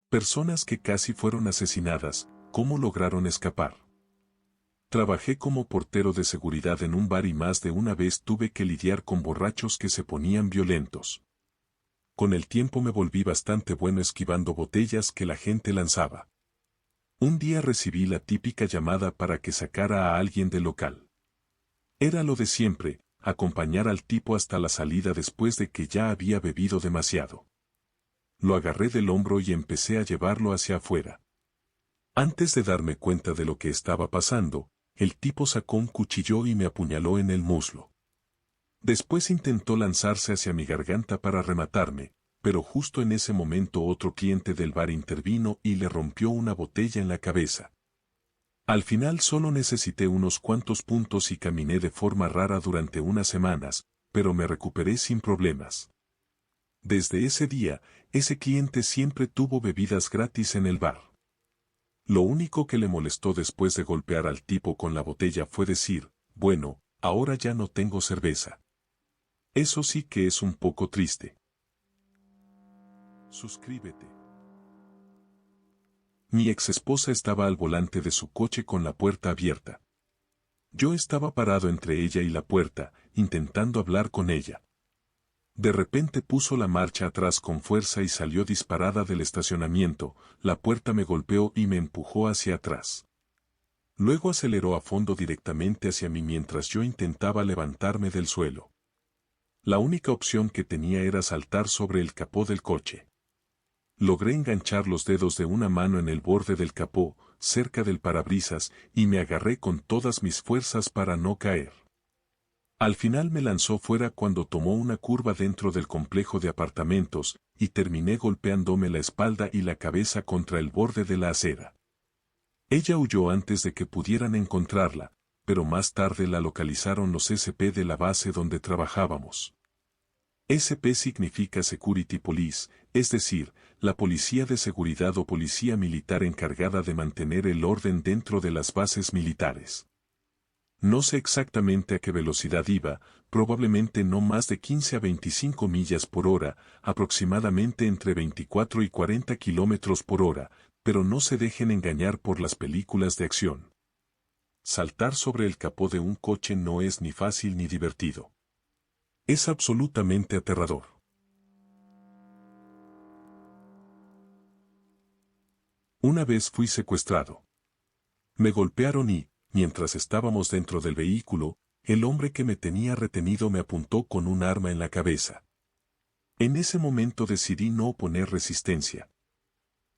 Personas que casi fueron asesinadas, ¿cómo lograron escapar? Trabajé como portero de seguridad en un bar y más de una vez tuve que lidiar con borrachos que se ponían violentos. Con el tiempo me volví bastante bueno esquivando botellas que la gente lanzaba. Un día recibí la típica llamada para que sacara a alguien del local. Era lo de siempre, acompañar al tipo hasta la salida después de que ya había bebido demasiado. Lo agarré del hombro y empecé a llevarlo hacia afuera. Antes de darme cuenta de lo que estaba pasando, el tipo sacó un cuchillo y me apuñaló en el muslo. Después intentó lanzarse hacia mi garganta para rematarme, pero justo en ese momento otro cliente del bar intervino y le rompió una botella en la cabeza. Al final solo necesité unos cuantos puntos y caminé de forma rara durante unas semanas, pero me recuperé sin problemas. Desde ese día, ese cliente siempre tuvo bebidas gratis en el bar. Lo único que le molestó después de golpear al tipo con la botella fue decir, bueno, ahora ya no tengo cerveza. Eso sí que es un poco triste. Suscríbete. Mi exesposa estaba al volante de su coche con la puerta abierta. Yo estaba parado entre ella y la puerta, intentando hablar con ella. De repente puso la marcha atrás con fuerza y salió disparada del estacionamiento, la puerta me golpeó y me empujó hacia atrás. Luego aceleró a fondo directamente hacia mí mientras yo intentaba levantarme del suelo. La única opción que tenía era saltar sobre el capó del coche. Logré enganchar los dedos de una mano en el borde del capó, cerca del parabrisas, y me agarré con todas mis fuerzas para no caer. Al final me lanzó fuera cuando tomó una curva dentro del complejo de apartamentos, y terminé golpeándome la espalda y la cabeza contra el borde de la acera. Ella huyó antes de que pudieran encontrarla, pero más tarde la localizaron los SP de la base donde trabajábamos. SP significa Security Police, es decir, la policía de seguridad o policía militar encargada de mantener el orden dentro de las bases militares. No sé exactamente a qué velocidad iba, probablemente no más de 15 a 25 millas por hora, aproximadamente entre 24 y 40 kilómetros por hora, pero no se dejen engañar por las películas de acción. Saltar sobre el capó de un coche no es ni fácil ni divertido. Es absolutamente aterrador. Una vez fui secuestrado. Me golpearon y, mientras estábamos dentro del vehículo, el hombre que me tenía retenido me apuntó con un arma en la cabeza. En ese momento decidí no oponer resistencia.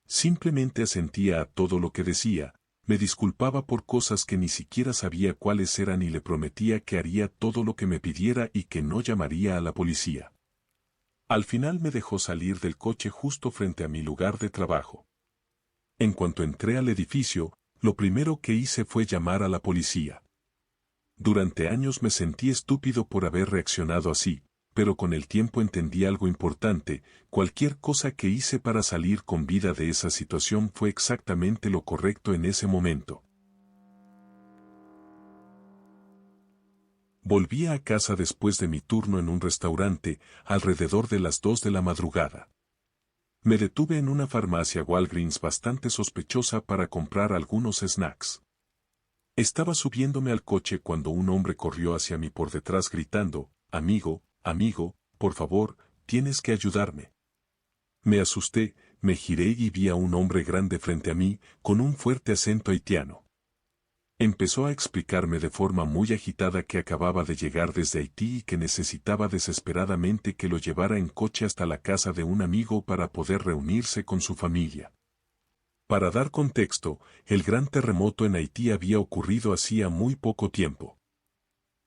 Simplemente asentía a todo lo que decía, me disculpaba por cosas que ni siquiera sabía cuáles eran y le prometía que haría todo lo que me pidiera y que no llamaría a la policía. Al final me dejó salir del coche justo frente a mi lugar de trabajo. En cuanto entré al edificio, lo primero que hice fue llamar a la policía. Durante años me sentí estúpido por haber reaccionado así, pero con el tiempo entendí algo importante, cualquier cosa que hice para salir con vida de esa situación fue exactamente lo correcto en ese momento. Volví a casa después de mi turno en un restaurante, alrededor de las 2 de la madrugada. Me detuve en una farmacia Walgreens bastante sospechosa para comprar algunos snacks. Estaba subiéndome al coche cuando un hombre corrió hacia mí por detrás gritando, amigo, por favor, tienes que ayudarme. Me asusté, me giré y vi a un hombre grande frente a mí, con un fuerte acento haitiano. Empezó a explicarme de forma muy agitada que acababa de llegar desde Haití y que necesitaba desesperadamente que lo llevara en coche hasta la casa de un amigo para poder reunirse con su familia. Para dar contexto, el gran terremoto en Haití había ocurrido hacía muy poco tiempo.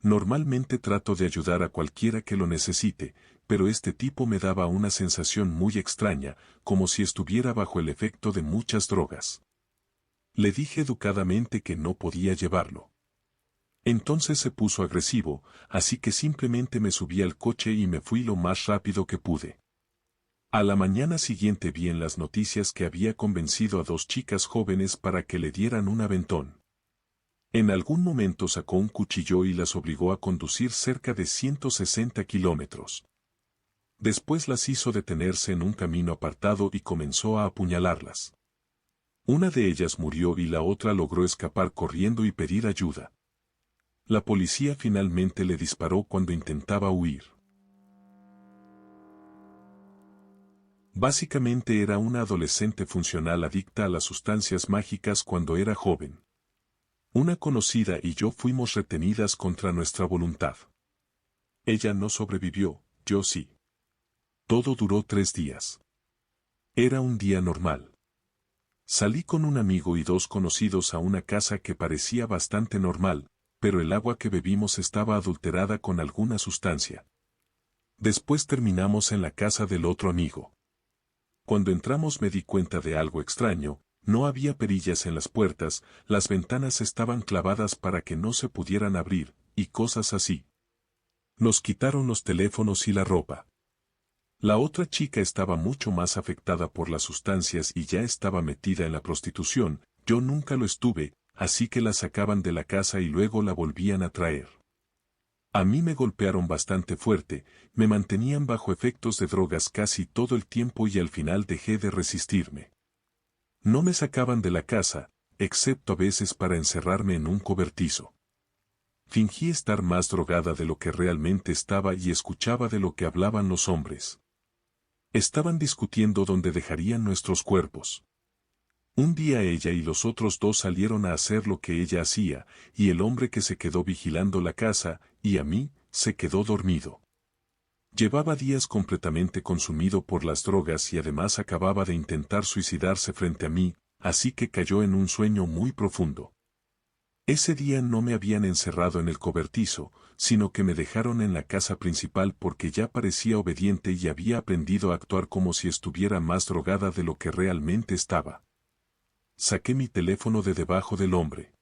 Normalmente trato de ayudar a cualquiera que lo necesite, pero este tipo me daba una sensación muy extraña, como si estuviera bajo el efecto de muchas drogas. Le dije educadamente que no podía llevarlo. Entonces se puso agresivo, así que simplemente me subí al coche y me fui lo más rápido que pude. A la mañana siguiente vi en las noticias que había convencido a 2 chicas jóvenes para que le dieran un aventón. En algún momento sacó un cuchillo y las obligó a conducir cerca de 160 kilómetros. Después las hizo detenerse en un camino apartado y comenzó a apuñalarlas. Una de ellas murió y la otra logró escapar corriendo y pedir ayuda. La policía finalmente le disparó cuando intentaba huir. Básicamente era una adolescente funcional adicta a las sustancias mágicas cuando era joven. Una conocida y yo fuimos retenidas contra nuestra voluntad. Ella no sobrevivió, yo sí. Todo duró 3 días. Era un día normal. Salí con un amigo y 2 conocidos a una casa que parecía bastante normal, pero el agua que bebimos estaba adulterada con alguna sustancia. Después terminamos en la casa del otro amigo. Cuando entramos me di cuenta de algo extraño, no había perillas en las puertas, las ventanas estaban clavadas para que no se pudieran abrir, y cosas así. Nos quitaron los teléfonos y la ropa. La otra chica estaba mucho más afectada por las sustancias y ya estaba metida en la prostitución, yo nunca lo estuve, así que la sacaban de la casa y luego la volvían a traer. A mí me golpearon bastante fuerte, me mantenían bajo efectos de drogas casi todo el tiempo y al final dejé de resistirme. No me sacaban de la casa, excepto a veces para encerrarme en un cobertizo. Fingí estar más drogada de lo que realmente estaba y escuchaba de lo que hablaban los hombres. Estaban discutiendo dónde dejarían nuestros cuerpos. Un día ella y los otros 2 salieron a hacer lo que ella hacía, y el hombre que se quedó vigilando la casa, y a mí, se quedó dormido. Llevaba días completamente consumido por las drogas y además acababa de intentar suicidarse frente a mí, así que cayó en un sueño muy profundo. Ese día no me habían encerrado en el cobertizo, sino que me dejaron en la casa principal porque ya parecía obediente y había aprendido a actuar como si estuviera más drogada de lo que realmente estaba. Saqué mi teléfono de debajo del hombre.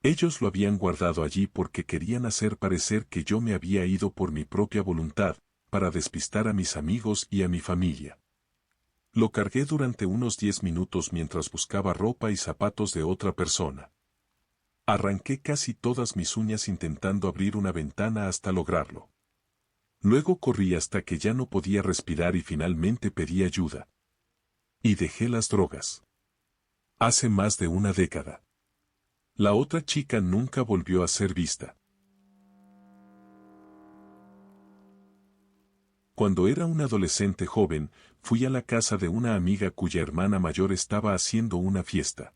Ellos lo habían guardado allí porque querían hacer parecer que yo me había ido por mi propia voluntad, para despistar a mis amigos y a mi familia. Lo cargué durante unos 10 minutos mientras buscaba ropa y zapatos de otra persona. Arranqué casi todas mis uñas intentando abrir una ventana hasta lograrlo. Luego corrí hasta que ya no podía respirar y finalmente pedí ayuda. Y dejé las drogas. Hace más de una década. La otra chica nunca volvió a ser vista. Cuando era un adolescente joven, fui a la casa de una amiga cuya hermana mayor estaba haciendo una fiesta.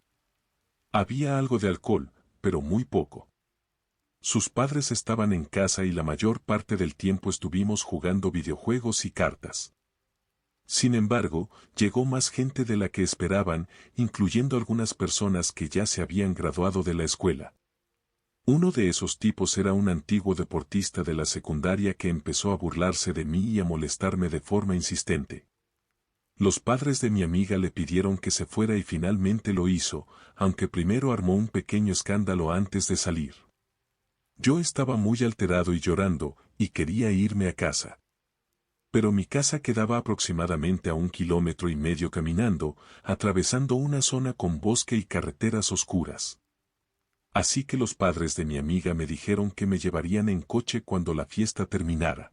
Había algo de alcohol, pero muy poco. Sus padres estaban en casa y la mayor parte del tiempo estuvimos jugando videojuegos y cartas. Sin embargo, llegó más gente de la que esperaban, incluyendo algunas personas que ya se habían graduado de la escuela. Uno de esos tipos era un antiguo deportista de la secundaria que empezó a burlarse de mí y a molestarme de forma insistente. Los padres de mi amiga le pidieron que se fuera y finalmente lo hizo, aunque primero armó un pequeño escándalo antes de salir. Yo estaba muy alterado y llorando, y quería irme a casa. Pero mi casa quedaba aproximadamente a 1,5 kilómetros caminando, atravesando una zona con bosque y carreteras oscuras. Así que los padres de mi amiga me dijeron que me llevarían en coche cuando la fiesta terminara.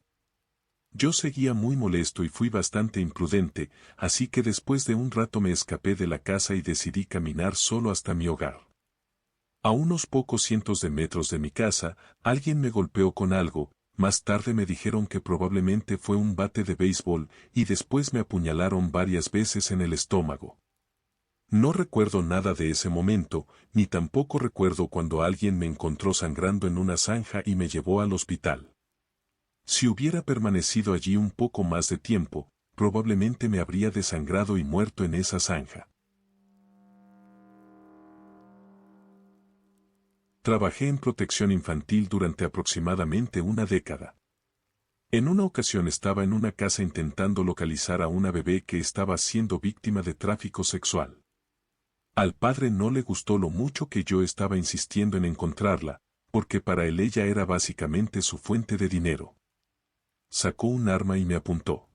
Yo seguía muy molesto y fui bastante imprudente, así que después de un rato me escapé de la casa y decidí caminar solo hasta mi hogar. A unos pocos cientos de metros de mi casa, alguien me golpeó con algo, más tarde me dijeron que probablemente fue un bate de béisbol y después me apuñalaron varias veces en el estómago. No recuerdo nada de ese momento, ni tampoco recuerdo cuando alguien me encontró sangrando en una zanja y me llevó al hospital. Si hubiera permanecido allí un poco más de tiempo, probablemente me habría desangrado y muerto en esa zanja. Trabajé en protección infantil durante aproximadamente una década. En una ocasión estaba en una casa intentando localizar a una bebé que estaba siendo víctima de tráfico sexual. Al padre no le gustó lo mucho que yo estaba insistiendo en encontrarla, porque para él ella era básicamente su fuente de dinero. Sacó un arma y me apuntó.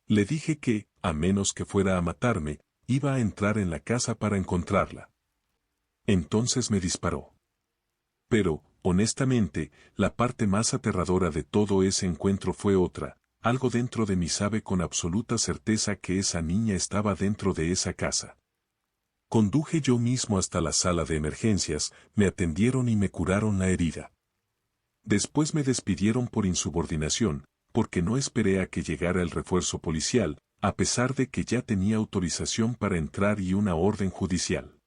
Le dije que, a menos que fuera a matarme, iba a entrar en la casa para encontrarla. Entonces me disparó. Pero, honestamente, la parte más aterradora de todo ese encuentro fue otra. algo dentro de mí sabe con absoluta certeza que esa niña estaba dentro de esa casa. Conduje yo mismo hasta la sala de emergencias, me atendieron y me curaron la herida. Después me despidieron por insubordinación, porque no esperé a que llegara el refuerzo policial, a pesar de que ya tenía autorización para entrar y una orden judicial.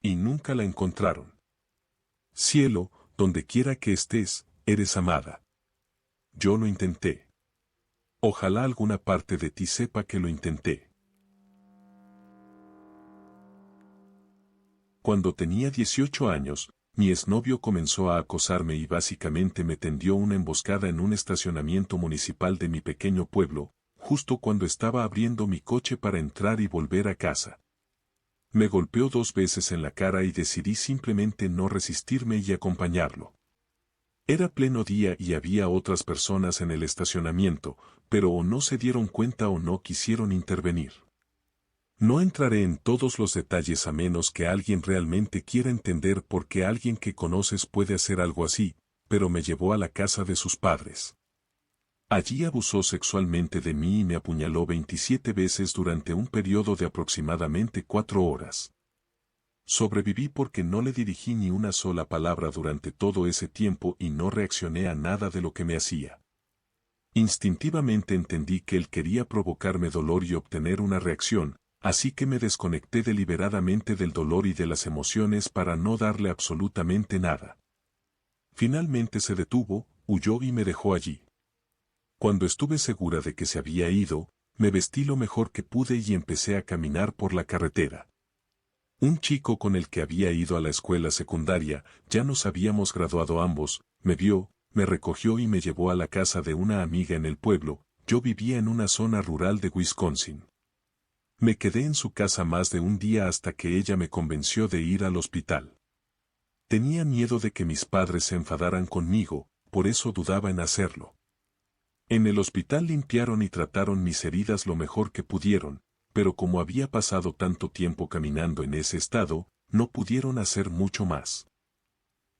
Y nunca la encontraron. Cielo, donde quiera que estés, eres amada. Yo lo intenté. Ojalá alguna parte de ti sepa que lo intenté. Cuando tenía 18 años, mi exnovio comenzó a acosarme y básicamente me tendió una emboscada en un estacionamiento municipal de mi pequeño pueblo, justo cuando estaba abriendo mi coche para entrar y volver a casa. Me golpeó 2 veces en la cara y decidí simplemente no resistirme y acompañarlo. Era pleno día y había otras personas en el estacionamiento, pero o no se dieron cuenta o no quisieron intervenir. No entraré en todos los detalles a menos que alguien realmente quiera entender por qué alguien que conoces puede hacer algo así, pero me llevó a la casa de sus padres. Allí abusó sexualmente de mí y me apuñaló 27 veces durante un periodo de aproximadamente 4 horas. Sobreviví porque no le dirigí ni una sola palabra durante todo ese tiempo y no reaccioné a nada de lo que me hacía. Instintivamente entendí que él quería provocarme dolor y obtener una reacción, así que me desconecté deliberadamente del dolor y de las emociones para no darle absolutamente nada. Finalmente se detuvo, huyó y me dejó allí. Cuando estuve segura de que se había ido, me vestí lo mejor que pude y empecé a caminar por la carretera. Un chico con el que había ido a la escuela secundaria, ya nos habíamos graduado ambos, me vio, me recogió y me llevó a la casa de una amiga en el pueblo. Yo vivía en una zona rural de Wisconsin. Me quedé en su casa más de un día hasta que ella me convenció de ir al hospital. Tenía miedo de que mis padres se enfadaran conmigo, por eso dudaba en hacerlo. En el hospital limpiaron y trataron mis heridas lo mejor que pudieron, pero como había pasado tanto tiempo caminando en ese estado, no pudieron hacer mucho más.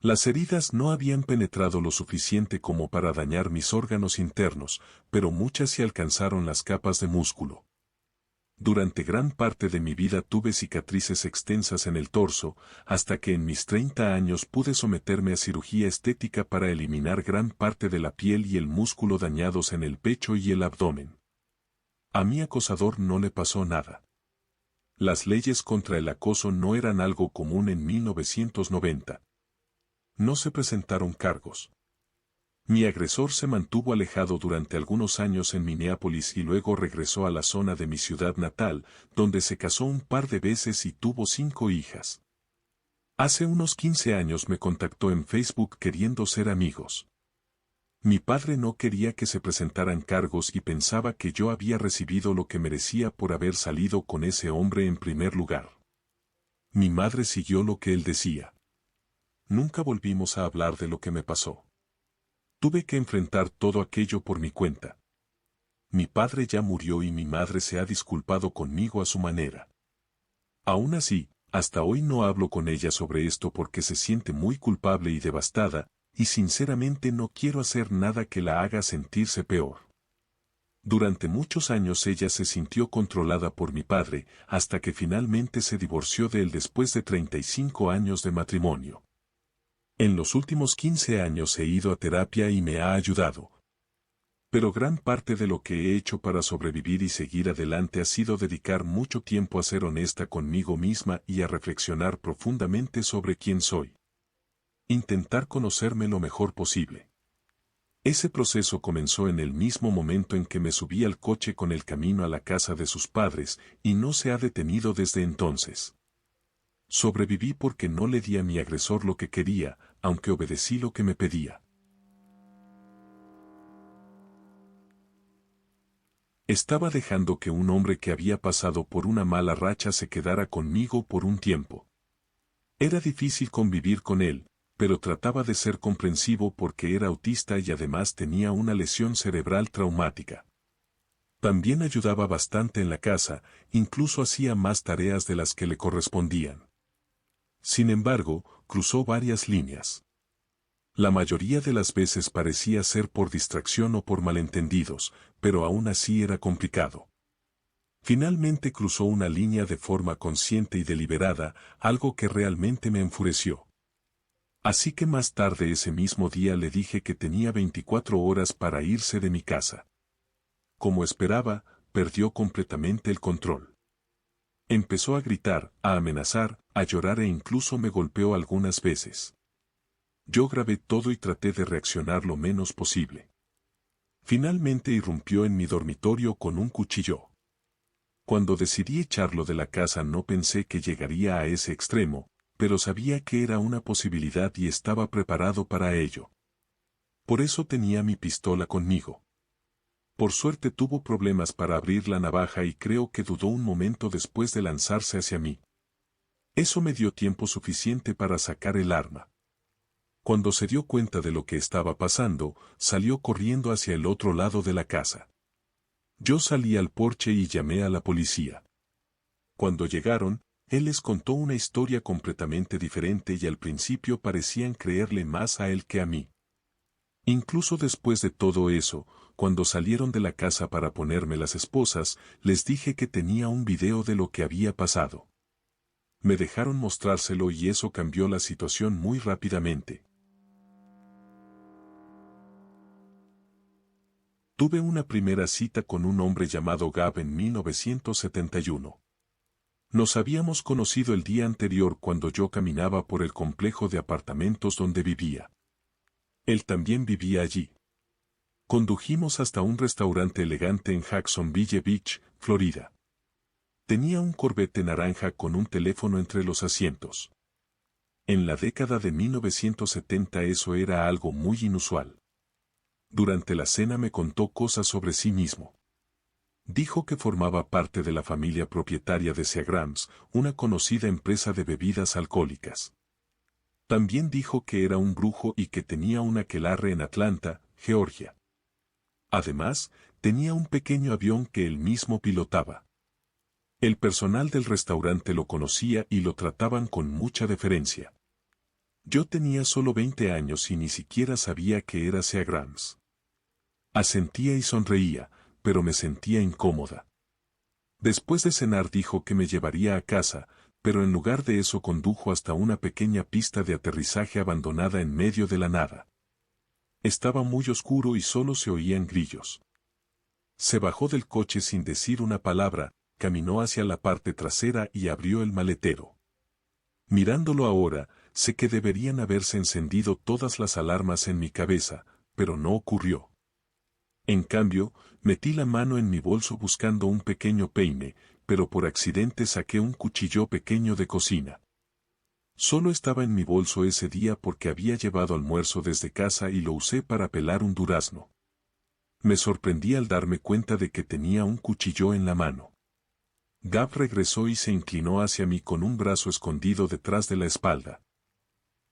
Las heridas no habían penetrado lo suficiente como para dañar mis órganos internos, pero muchas sí alcanzaron las capas de músculo. Durante gran parte de mi vida tuve cicatrices extensas en el torso, hasta que en mis 30 años pude someterme a cirugía estética para eliminar gran parte de la piel y el músculo dañados en el pecho y el abdomen. A mi acosador no le pasó nada. Las leyes contra el acoso no eran algo común en 1990. No se presentaron cargos. Mi agresor se mantuvo alejado durante algunos años en Minneapolis y luego regresó a la zona de mi ciudad natal, donde se casó un par de veces y tuvo 5 hijas. Hace unos 15 años me contactó en Facebook queriendo ser amigos. Mi padre no quería que se presentaran cargos y pensaba que yo había recibido lo que merecía por haber salido con ese hombre en primer lugar. Mi madre siguió lo que él decía. Nunca volvimos a hablar de lo que me pasó. Tuve que enfrentar todo aquello por mi cuenta. Mi padre ya murió y mi madre se ha disculpado conmigo a su manera. Aún así, hasta hoy no hablo con ella sobre esto porque se siente muy culpable y devastada, y sinceramente no quiero hacer nada que la haga sentirse peor. Durante muchos años ella se sintió controlada por mi padre, hasta que finalmente se divorció de él después de 35 años de matrimonio. En los últimos 15 años he ido a terapia y me ha ayudado. Pero gran parte de lo que he hecho para sobrevivir y seguir adelante ha sido dedicar mucho tiempo a ser honesta conmigo misma y a reflexionar profundamente sobre quién soy. Intentar conocerme lo mejor posible. Ese proceso comenzó en el mismo momento en que me subí al coche con el camino a la casa de sus padres y no se ha detenido desde entonces. Sobreviví porque no le di a mi agresor lo que quería, aunque obedecí lo que me pedía. Estaba dejando que un hombre que había pasado por una mala racha se quedara conmigo por un tiempo. Era difícil convivir con él, pero trataba de ser comprensivo porque era autista y además tenía una lesión cerebral traumática. También ayudaba bastante en la casa, incluso hacía más tareas de las que le correspondían. Sin embargo, cruzó varias líneas. La mayoría de las veces parecía ser por distracción o por malentendidos, pero aún así era complicado. Finalmente cruzó una línea de forma consciente y deliberada, algo que realmente me enfureció. Así que más tarde ese mismo día le dije que tenía 24 horas para irse de mi casa. Como esperaba, perdió completamente el control. Empezó a gritar, a amenazar, a llorar e incluso me golpeó algunas veces. Yo grabé todo y traté de reaccionar lo menos posible. Finalmente irrumpió en mi dormitorio con un cuchillo. Cuando decidí echarlo de la casa no pensé que llegaría a ese extremo, pero sabía que era una posibilidad y estaba preparado para ello. Por eso tenía mi pistola conmigo. Por suerte tuvo problemas para abrir la navaja y creo que dudó un momento después de lanzarse hacia mí. Eso me dio tiempo suficiente para sacar el arma. Cuando se dio cuenta de lo que estaba pasando, salió corriendo hacia el otro lado de la casa. Yo salí al porche y llamé a la policía. Cuando llegaron, él les contó una historia completamente diferente y al principio parecían creerle más a él que a mí. Incluso después de todo eso, cuando salieron de la casa para ponerme las esposas, les dije que tenía un video de lo que había pasado. Me dejaron mostrárselo y eso cambió la situación muy rápidamente. Tuve una primera cita con un hombre llamado Gab en 1971. Nos habíamos conocido el día anterior cuando yo caminaba por el complejo de apartamentos donde vivía. Él también vivía allí. Condujimos hasta un restaurante elegante en Jacksonville Beach, Florida. Tenía un Corvette naranja con un teléfono entre los asientos. En la década de 1970 eso era algo muy inusual. Durante la cena me contó cosas sobre sí mismo. Dijo que formaba parte de la familia propietaria de Seagram's, una conocida empresa de bebidas alcohólicas. También dijo que era un brujo y que tenía un aquelarre en Atlanta, Georgia. Además, tenía un pequeño avión que él mismo pilotaba. El personal del restaurante lo conocía y lo trataban con mucha deferencia. Yo tenía solo 20 años y ni siquiera sabía que era Seagram's. Asentía y sonreía, pero me sentía incómoda. Después de cenar dijo que me llevaría a casa, pero en lugar de eso condujo hasta una pequeña pista de aterrizaje abandonada en medio de la nada. Estaba muy oscuro y solo se oían grillos. Se bajó del coche sin decir una palabra, caminó hacia la parte trasera y abrió el maletero. Mirándolo ahora, sé que deberían haberse encendido todas las alarmas en mi cabeza, pero no ocurrió. En cambio, metí la mano en mi bolso buscando un pequeño peine, pero por accidente saqué un cuchillo pequeño de cocina. Solo estaba en mi bolso ese día porque había llevado almuerzo desde casa y lo usé para pelar un durazno. Me sorprendí al darme cuenta de que tenía un cuchillo en la mano. Gab regresó y se inclinó hacia mí con un brazo escondido detrás de la espalda.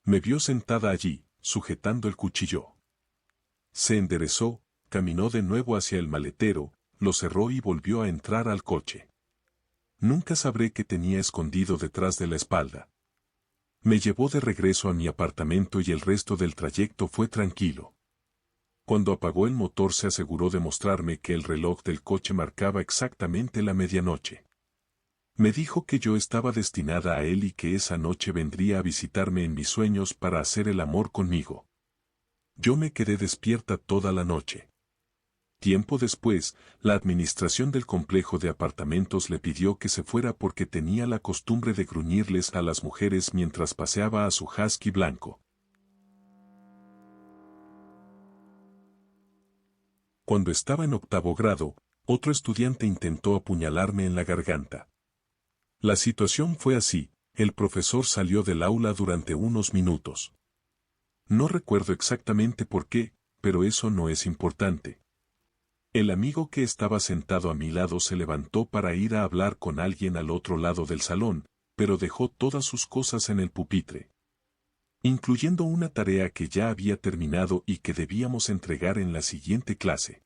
Me vio sentada allí, sujetando el cuchillo. Se enderezó, caminó de nuevo hacia el maletero, lo cerró y volvió a entrar al coche. Nunca sabré qué tenía escondido detrás de la espalda. Me llevó de regreso a mi apartamento y el resto del trayecto fue tranquilo. Cuando apagó el motor se aseguró de mostrarme que el reloj del coche marcaba exactamente la medianoche. Me dijo que yo estaba destinada a él y que esa noche vendría a visitarme en mis sueños para hacer el amor conmigo. Yo me quedé despierta toda la noche. Tiempo después, la administración del complejo de apartamentos le pidió que se fuera porque tenía la costumbre de gruñirles a las mujeres mientras paseaba a su husky blanco. Cuando estaba en 8º grado, otro estudiante intentó apuñalarme en la garganta. La situación fue así, el profesor salió del aula durante unos minutos. No recuerdo exactamente por qué, pero eso no es importante. El amigo que estaba sentado a mi lado se levantó para ir a hablar con alguien al otro lado del salón, pero dejó todas sus cosas en el pupitre, incluyendo una tarea que ya había terminado y que debíamos entregar en la siguiente clase.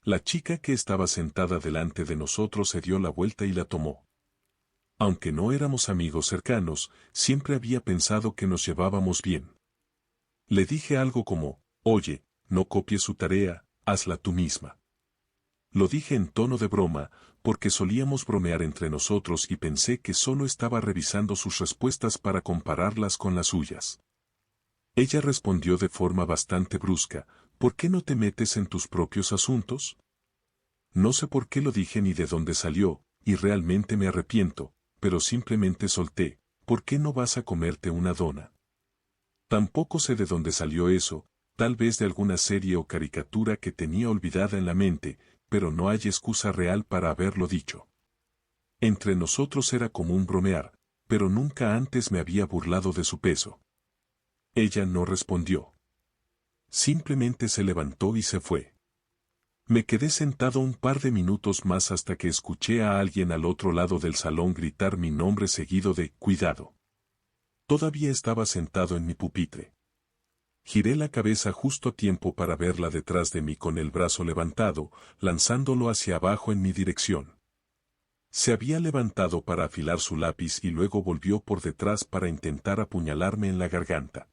La chica que estaba sentada delante de nosotros se dio la vuelta y la tomó. Aunque no éramos amigos cercanos, siempre había pensado que nos llevábamos bien. Le dije algo como, oye, no copies su tarea, hazla tú misma. Lo dije en tono de broma, porque solíamos bromear entre nosotros y pensé que solo estaba revisando sus respuestas para compararlas con las suyas. Ella respondió de forma bastante brusca, ¿por qué no te metes en tus propios asuntos? No sé por qué lo dije ni de dónde salió, y realmente me arrepiento, pero simplemente solté, ¿por qué no vas a comerte una dona? Tampoco sé de dónde salió eso, tal vez de alguna serie o caricatura que tenía olvidada en la mente, pero no hay excusa real para haberlo dicho. Entre nosotros era común bromear, pero nunca antes me había burlado de su peso. Ella no respondió. Simplemente se levantó y se fue. Me quedé sentado un par de minutos más hasta que escuché a alguien al otro lado del salón gritar mi nombre seguido de «cuidado». Todavía estaba sentado en mi pupitre. Giré la cabeza justo a tiempo para verla detrás de mí con el brazo levantado, lanzándolo hacia abajo en mi dirección. Se había levantado para afilar su lápiz y luego volvió por detrás para intentar apuñalarme en la garganta.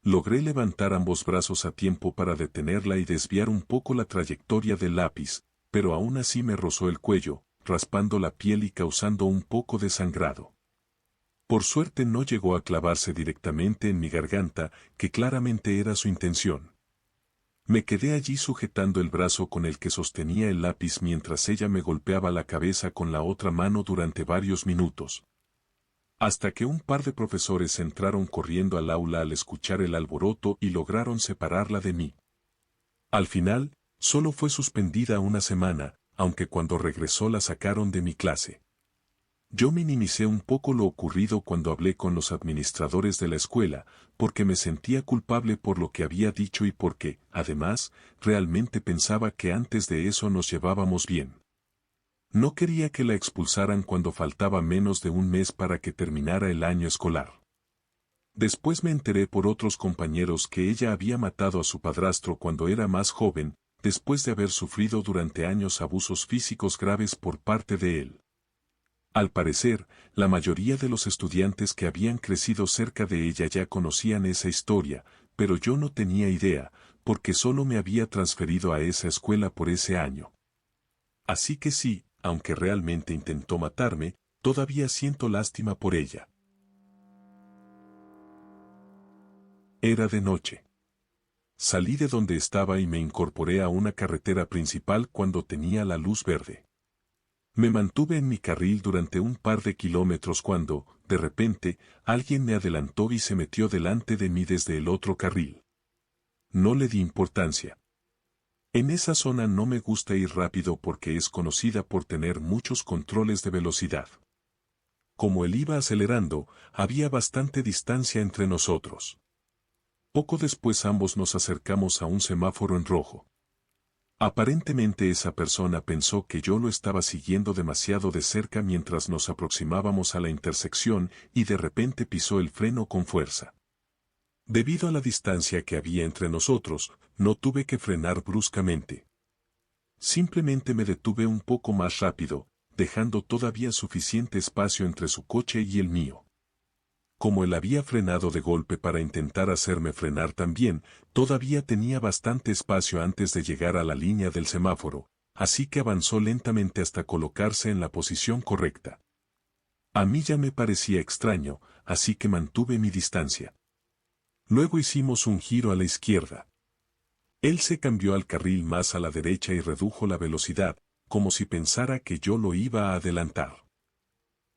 Logré levantar ambos brazos a tiempo para detenerla y desviar un poco la trayectoria del lápiz, pero aún así me rozó el cuello, raspando la piel y causando un poco de sangrado. Por suerte no llegó a clavarse directamente en mi garganta, que claramente era su intención. Me quedé allí sujetando el brazo con el que sostenía el lápiz mientras ella me golpeaba la cabeza con la otra mano durante varios minutos. Hasta que un par de profesores entraron corriendo al aula al escuchar el alboroto y lograron separarla de mí. Al final, solo fue suspendida una semana, aunque cuando regresó la sacaron de mi clase. Yo minimicé un poco lo ocurrido cuando hablé con los administradores de la escuela, porque me sentía culpable por lo que había dicho y porque, además, realmente pensaba que antes de eso nos llevábamos bien. No quería que la expulsaran cuando faltaba menos de un mes para que terminara el año escolar. Después me enteré por otros compañeros que ella había matado a su padrastro cuando era más joven, después de haber sufrido durante años abusos físicos graves por parte de él. Al parecer, la mayoría de los estudiantes que habían crecido cerca de ella ya conocían esa historia, pero yo no tenía idea, porque solo me había transferido a esa escuela por ese año. Así que sí, aunque realmente intentó matarme, todavía siento lástima por ella. Era de noche. Salí de donde estaba y me incorporé a una carretera principal cuando tenía la luz verde. Me mantuve en mi carril durante un par de kilómetros cuando, de repente, alguien me adelantó y se metió delante de mí desde el otro carril. No le di importancia. En esa zona no me gusta ir rápido porque es conocida por tener muchos controles de velocidad. Como él iba acelerando, había bastante distancia entre nosotros. Poco después ambos nos acercamos a un semáforo en rojo. Aparentemente esa persona pensó que yo lo estaba siguiendo demasiado de cerca mientras nos aproximábamos a la intersección y de repente pisó el freno con fuerza. Debido a la distancia que había entre nosotros, no tuve que frenar bruscamente. Simplemente me detuve un poco más rápido, dejando todavía suficiente espacio entre su coche y el mío. Como él había frenado de golpe para intentar hacerme frenar también, todavía tenía bastante espacio antes de llegar a la línea del semáforo, así que avanzó lentamente hasta colocarse en la posición correcta. A mí ya me parecía extraño, así que mantuve mi distancia. Luego hicimos un giro a la izquierda. Él se cambió al carril más a la derecha y redujo la velocidad, como si pensara que yo lo iba a adelantar.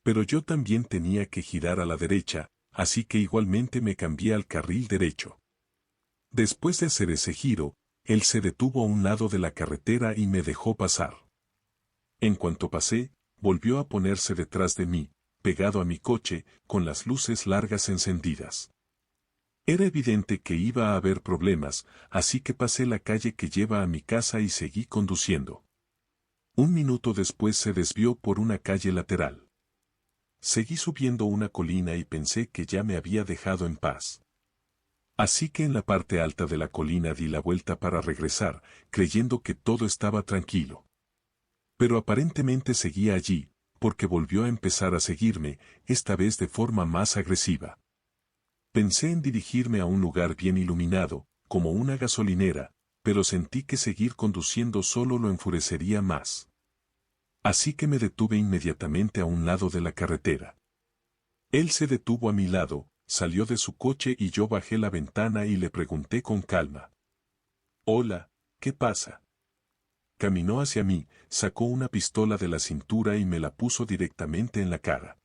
Pero yo también tenía que girar a la derecha, así que igualmente me cambié al carril derecho. Después de hacer ese giro, él se detuvo a un lado de la carretera y me dejó pasar. En cuanto pasé, volvió a ponerse detrás de mí, pegado a mi coche, con las luces largas encendidas. Era evidente que iba a haber problemas, así que pasé la calle que lleva a mi casa y seguí conduciendo. Un minuto después se desvió por una calle lateral. Seguí subiendo una colina y pensé que ya me había dejado en paz. Así que en la parte alta de la colina di la vuelta para regresar, creyendo que todo estaba tranquilo. Pero aparentemente seguía allí, porque volvió a empezar a seguirme, esta vez de forma más agresiva. Pensé en dirigirme a un lugar bien iluminado, como una gasolinera, pero sentí que seguir conduciendo solo lo enfurecería más. Así que me detuve inmediatamente a un lado de la carretera. Él se detuvo a mi lado, salió de su coche y yo bajé la ventana y le pregunté con calma. Hola, ¿qué pasa? Caminó hacia mí, sacó una pistola de la cintura y me la puso directamente en la cara.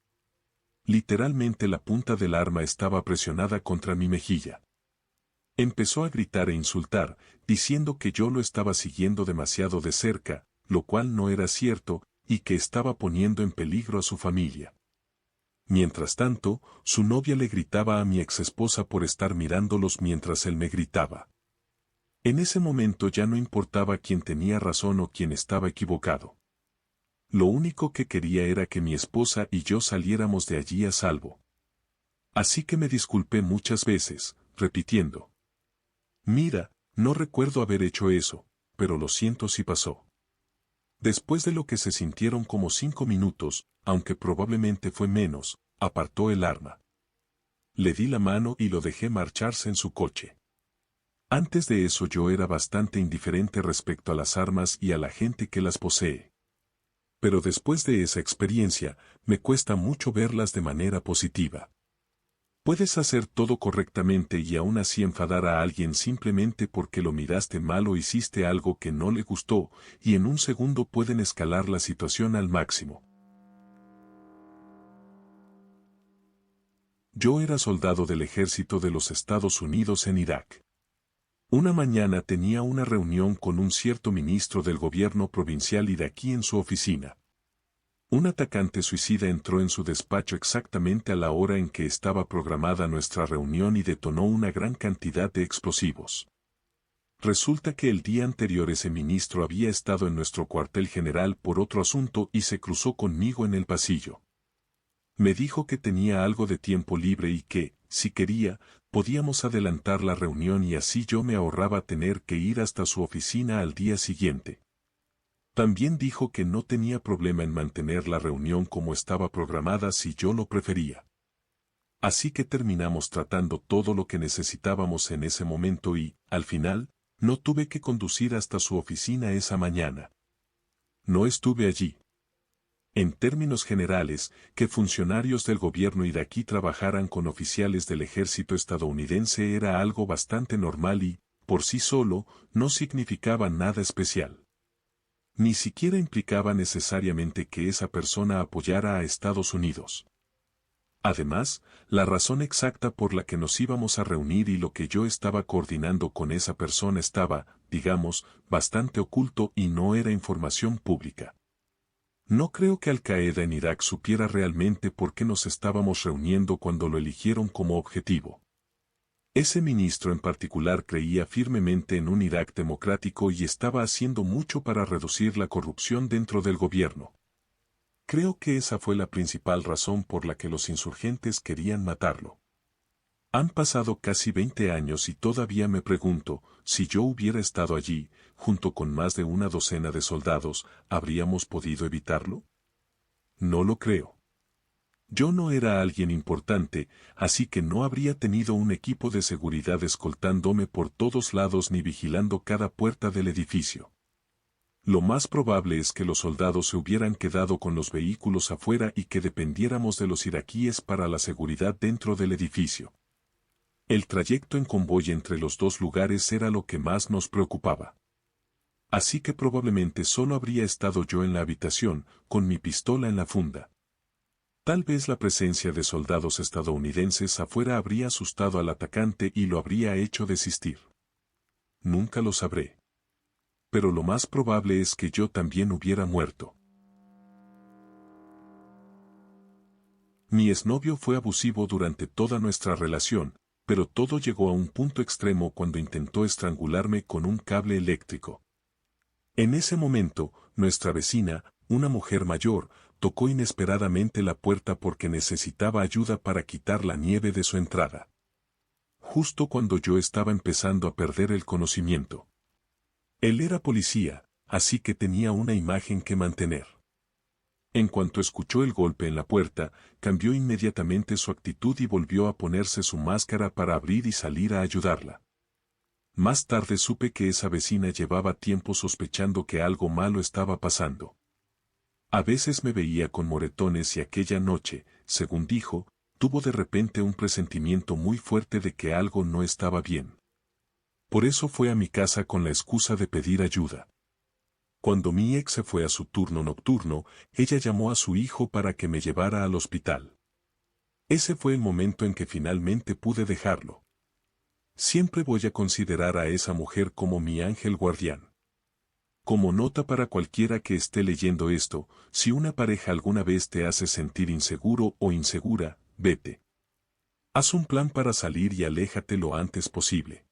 Literalmente la punta del arma estaba presionada contra mi mejilla. Empezó a gritar e insultar, diciendo que yo lo estaba siguiendo demasiado de cerca, lo cual no era cierto, y que estaba poniendo en peligro a su familia. Mientras tanto, su novia le gritaba a mi exesposa por estar mirándolos mientras él me gritaba. En ese momento ya no importaba quién tenía razón o quién estaba equivocado. Lo único que quería era que mi esposa y yo saliéramos de allí a salvo. Así que me disculpé muchas veces, repitiendo. Mira, no recuerdo haber hecho eso, pero lo siento si pasó. Después de lo que se sintieron como 5 minutos, aunque probablemente fue menos, apartó el arma. Le di la mano y lo dejé marcharse en su coche. Antes de eso yo era bastante indiferente respecto a las armas y a la gente que las posee. Pero después de esa experiencia, me cuesta mucho verlas de manera positiva. Puedes hacer todo correctamente y aún así enfadar a alguien simplemente porque lo miraste mal o hiciste algo que no le gustó, y en un segundo pueden escalar la situación al máximo. Yo era soldado del ejército de los Estados Unidos en Irak. Una mañana tenía una reunión con un cierto ministro del gobierno provincial iraquí en su oficina. Un atacante suicida entró en su despacho exactamente a la hora en que estaba programada nuestra reunión y detonó una gran cantidad de explosivos. Resulta que el día anterior ese ministro había estado en nuestro cuartel general por otro asunto y se cruzó conmigo en el pasillo. Me dijo que tenía algo de tiempo libre y que, si quería, podíamos adelantar la reunión y así yo me ahorraba tener que ir hasta su oficina al día siguiente. También dijo que no tenía problema en mantener la reunión como estaba programada si yo lo prefería. Así que terminamos tratando todo lo que necesitábamos en ese momento y, al final, no tuve que conducir hasta su oficina esa mañana. No estuve allí. En términos generales, que funcionarios del gobierno iraquí trabajaran con oficiales del ejército estadounidense era algo bastante normal y, por sí solo, no significaba nada especial. Ni siquiera implicaba necesariamente que esa persona apoyara a Estados Unidos. Además, la razón exacta por la que nos íbamos a reunir y lo que yo estaba coordinando con esa persona estaba, digamos, bastante oculto y no era información pública. No creo que Al Qaeda en Irak supiera realmente por qué nos estábamos reuniendo cuando lo eligieron como objetivo. Ese ministro en particular creía firmemente en un Irak democrático y estaba haciendo mucho para reducir la corrupción dentro del gobierno. Creo que esa fue la principal razón por la que los insurgentes querían matarlo. Han pasado casi 20 años y todavía me pregunto, si yo hubiera estado allí, junto con más de una docena de soldados, ¿habríamos podido evitarlo? No lo creo. Yo no era alguien importante, así que no habría tenido un equipo de seguridad escoltándome por todos lados ni vigilando cada puerta del edificio. Lo más probable es que los soldados se hubieran quedado con los vehículos afuera y que dependiéramos de los iraquíes para la seguridad dentro del edificio. El trayecto en convoy entre los dos lugares era lo que más nos preocupaba. Así que probablemente solo habría estado yo en la habitación, con mi pistola en la funda. Tal vez la presencia de soldados estadounidenses afuera habría asustado al atacante y lo habría hecho desistir. Nunca lo sabré. Pero lo más probable es que yo también hubiera muerto. Mi exnovio fue abusivo durante toda nuestra relación, pero todo llegó a un punto extremo cuando intentó estrangularme con un cable eléctrico. En ese momento, nuestra vecina, una mujer mayor, tocó inesperadamente la puerta porque necesitaba ayuda para quitar la nieve de su entrada. Justo cuando yo estaba empezando a perder el conocimiento. Él era policía, así que tenía una imagen que mantener. En cuanto escuchó el golpe en la puerta, cambió inmediatamente su actitud y volvió a ponerse su máscara para abrir y salir a ayudarla. Más tarde supe que esa vecina llevaba tiempo sospechando que algo malo estaba pasando. A veces me veía con moretones y aquella noche, según dijo, tuvo de repente un presentimiento muy fuerte de que algo no estaba bien. Por eso fue a mi casa con la excusa de pedir ayuda. Cuando mi ex se fue a su turno nocturno, ella llamó a su hijo para que me llevara al hospital. Ese fue el momento en que finalmente pude dejarlo. Siempre voy a considerar a esa mujer como mi ángel guardián. Como nota para cualquiera que esté leyendo esto, si una pareja alguna vez te hace sentir inseguro o insegura, vete. Haz un plan para salir y aléjate lo antes posible.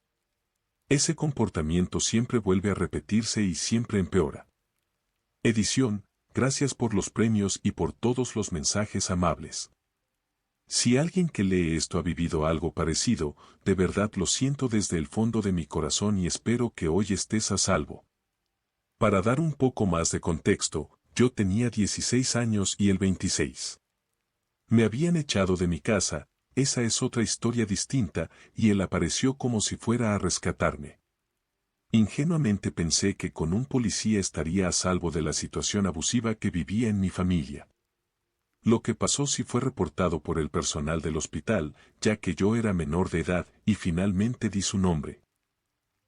Ese comportamiento siempre vuelve a repetirse y siempre empeora. Edición, gracias por los premios y por todos los mensajes amables. Si alguien que lee esto ha vivido algo parecido, de verdad lo siento desde el fondo de mi corazón y espero que hoy estés a salvo. Para dar un poco más de contexto, yo tenía 16 años y él 26. Me habían echado de mi casa, esa es otra historia distinta, y él apareció como si fuera a rescatarme. Ingenuamente pensé que con un policía estaría a salvo de la situación abusiva que vivía en mi familia. Lo que pasó sí fue reportado por el personal del hospital, ya que yo era menor de edad, y finalmente di su nombre.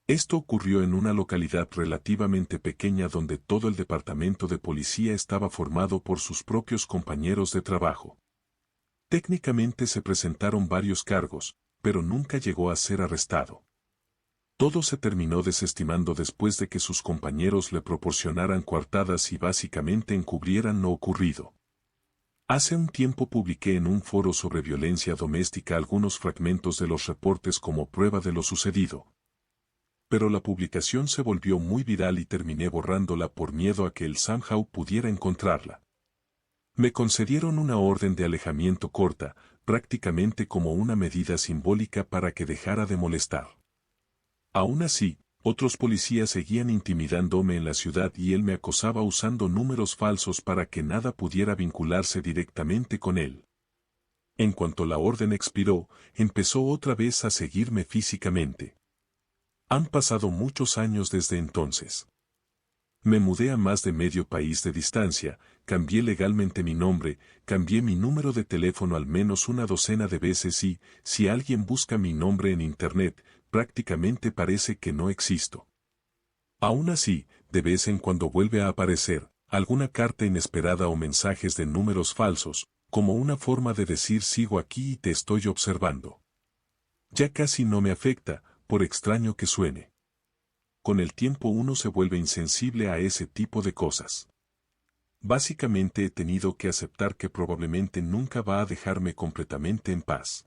Esto ocurrió en una localidad relativamente pequeña donde todo el departamento de policía estaba formado por sus propios compañeros de trabajo. Técnicamente se presentaron varios cargos, pero nunca llegó a ser arrestado. Todo se terminó desestimando después de que sus compañeros le proporcionaran coartadas y básicamente encubrieran lo ocurrido. Hace un tiempo publiqué en un foro sobre violencia doméstica algunos fragmentos de los reportes como prueba de lo sucedido. Pero la publicación se volvió muy viral y terminé borrándola por miedo a que el Somehow pudiera encontrarla. Me concedieron una orden de alejamiento corta, prácticamente como una medida simbólica para que dejara de molestar. Aún así, otros policías seguían intimidándome en la ciudad y él me acosaba usando números falsos para que nada pudiera vincularse directamente con él. En cuanto la orden expiró, empezó otra vez a seguirme físicamente. Han pasado muchos años desde entonces. Me mudé a más de medio país de distancia, cambié legalmente mi nombre, cambié mi número de teléfono al menos una docena de veces y, si alguien busca mi nombre en Internet, prácticamente parece que no existo. Aún así, de vez en cuando vuelve a aparecer alguna carta inesperada o mensajes de números falsos, como una forma de decir sigo aquí y te estoy observando. Ya casi no me afecta, por extraño que suene. Con el tiempo uno se vuelve insensible a ese tipo de cosas. Básicamente he tenido que aceptar que probablemente nunca va a dejarme completamente en paz.